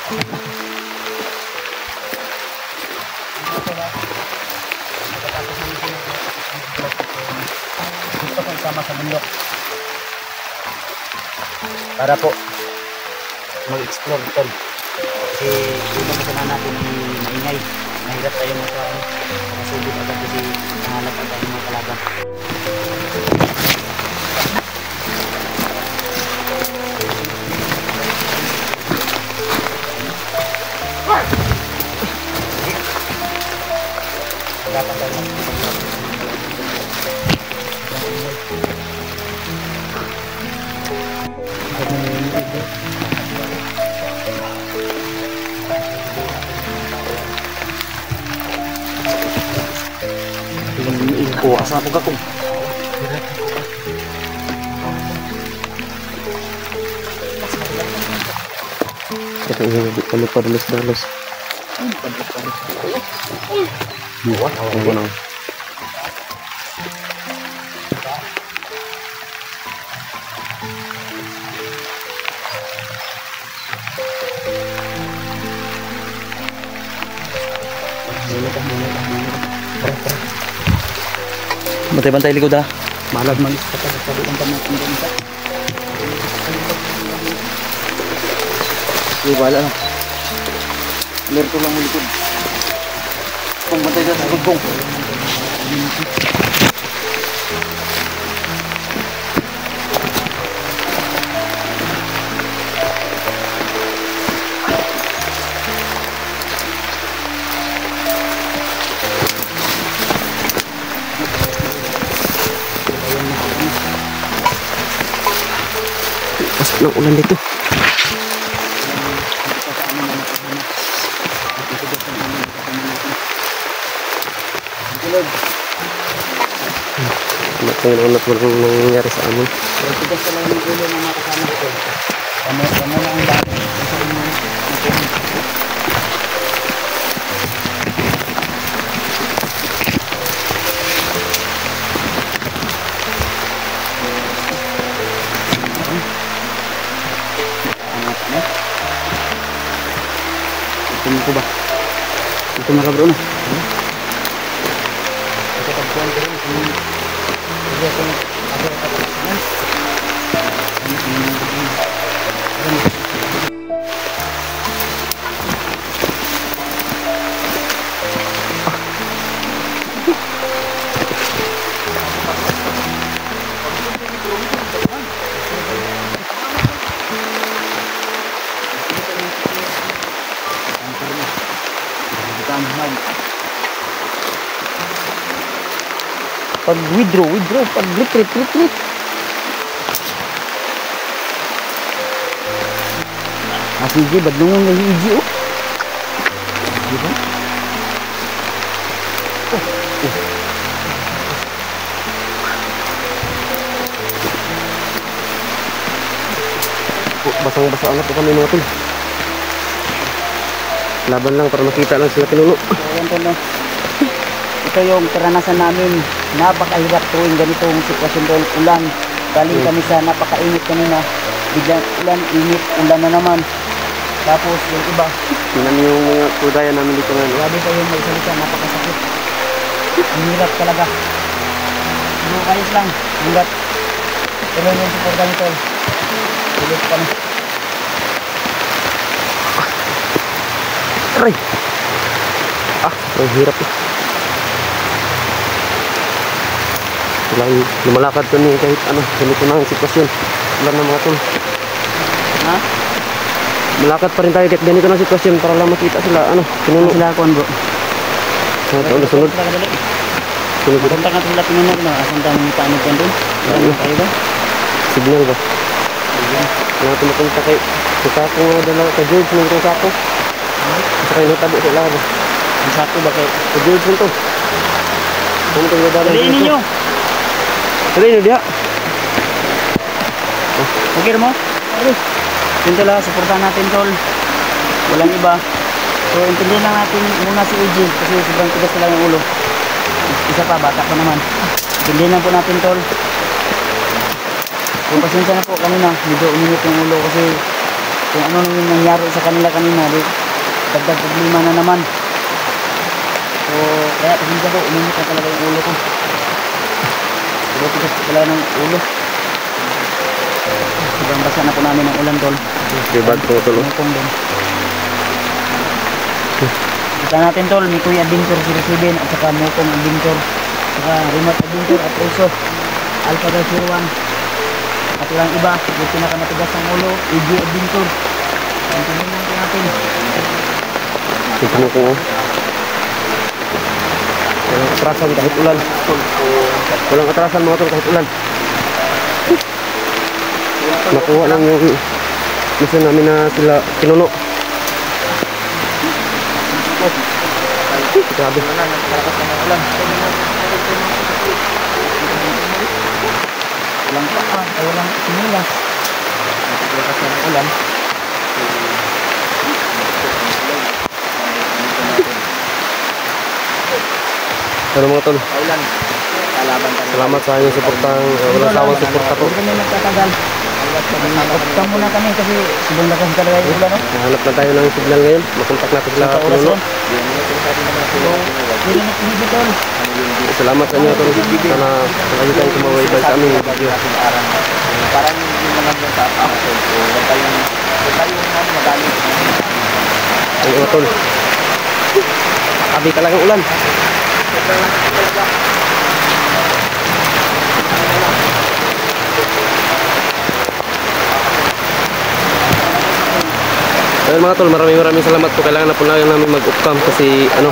Gusto ko isama sa bundok para po mag-explore ito. Kasi yung mga kasama natin maingay, mahirap tayo masugod agad kasi nangalap agad yung mga kalaban. Dapat tayo oh, asa po kakong? Ito yung di pa dalos-dalos. Buwan, awan ko nang. Bantay-bantay likod ha. Malag man. Sabihan pa natin dyan isa. Sige, bahala na. Alerto lang mo likod. Kung bantay dyan sa kugbong. Pasok ng ulan dito. Ulat walang nangyayari sa amin. Tigas sa lang ng ulo ng mga kasama ko. Kamo na ang dami. Ito ko ba? Ito na bro na. Ito pagkuhan ko rin. Ito ko na. Pag withdraw, pag retreat. Sige, ba't nung nag-i-igi oh? Diba? Basang-basa na po kami mga tol. Laban lang para makita lang sila pinuno. Ayan tol, no? Ito yung karanasan namin. Napakahirap tuwing ganitong sitwasyon tol. Ulan. Galing kami sa napakainit kanina. Biglang ulan, init, ulan na naman. Tapos yung iba. Tingnan yung mga kudaya namin dito ngayon. Grabe pa yung magsalita, napakasakit. Ang hirap talaga. Pero ayos lang. Hanggat tuloy yung supporta nito. Tuloy kami. Aray! Ang hirap eh. Lumalakad kami kahit ano, ganito na ang sitwasyon. Wala na mga tol. Ha? Malakad pa rin tayo kahit ganito na sitwasyon para lang makita sila, ano, pinuno. Sila ako bro. Sunod. Punta ka sila pinuno na. Asan tayo mga taanod yan doon? Ano tayo ba? Signal ba? Mga tumapunta kay Sako nga dala kay George ng itong Sako. Sa kayo natabo sa ilaw ba? Ang Sako ba kay George nito. Ano itong dadala? Daliin ninyo! Daliin nyo diha. Okay mo? Yun tala, supportan natin tol. Walang iba. So intindihin lang natin muna si Eugene kasi sobrang tigas na lang yung ulo. Isa pa, bata pa naman. Intindihin lang po natin tol. So pasensya na po kanina. Medyo uminit yung ulo kasi kung ano nang yung nangyari sa kanila kanina, di, dagdag problema na naman. So, kaya pasensya ko, uminit na talaga yung ulo ko. Tigas talaga ng ulo. Sobrang basa na po namin ng ulan, tol. Libad po tol. Mukong din. Kita natin, tol, may Kuya Adventure 07 at saka Mukong Adventure, saka Remote Adventure at also Alpha 01. At walang iba, yung pinakamatigas ng ulo, EG Adventure. Tingnan natin. Ito mo ko. Walang atrasan kahit ulan. Walang atrasan mga tol kahit ulan. Nakuha lang yung isa namin na sila kinuno. Grabe. Walang paka, walang sinilas. Napaglakas na ng ulan. Ano mga tol? Ulan. Kalaban ka. Salamat sa inyong suportang walang sawang suporta po. Hindi kami nagtatagal. Optang muna kami kasi sobrang lakas talaga yung ulan, no? Hanap na tayo ng signal ngayon. Makontak natin sila Sa oras kinuno. yun. Hindi na TV, tol. Salamat sa inyo tol. Sana lagi kayong tumaway-bay sa aming video. Parang hindi naman yung tataas. Huwag kayong magalit. Ang mga tol. Sabi talagang ulan. Ayun mga tol, maraming salamat po. Kailangan na po namin mag-upcam kasi ano.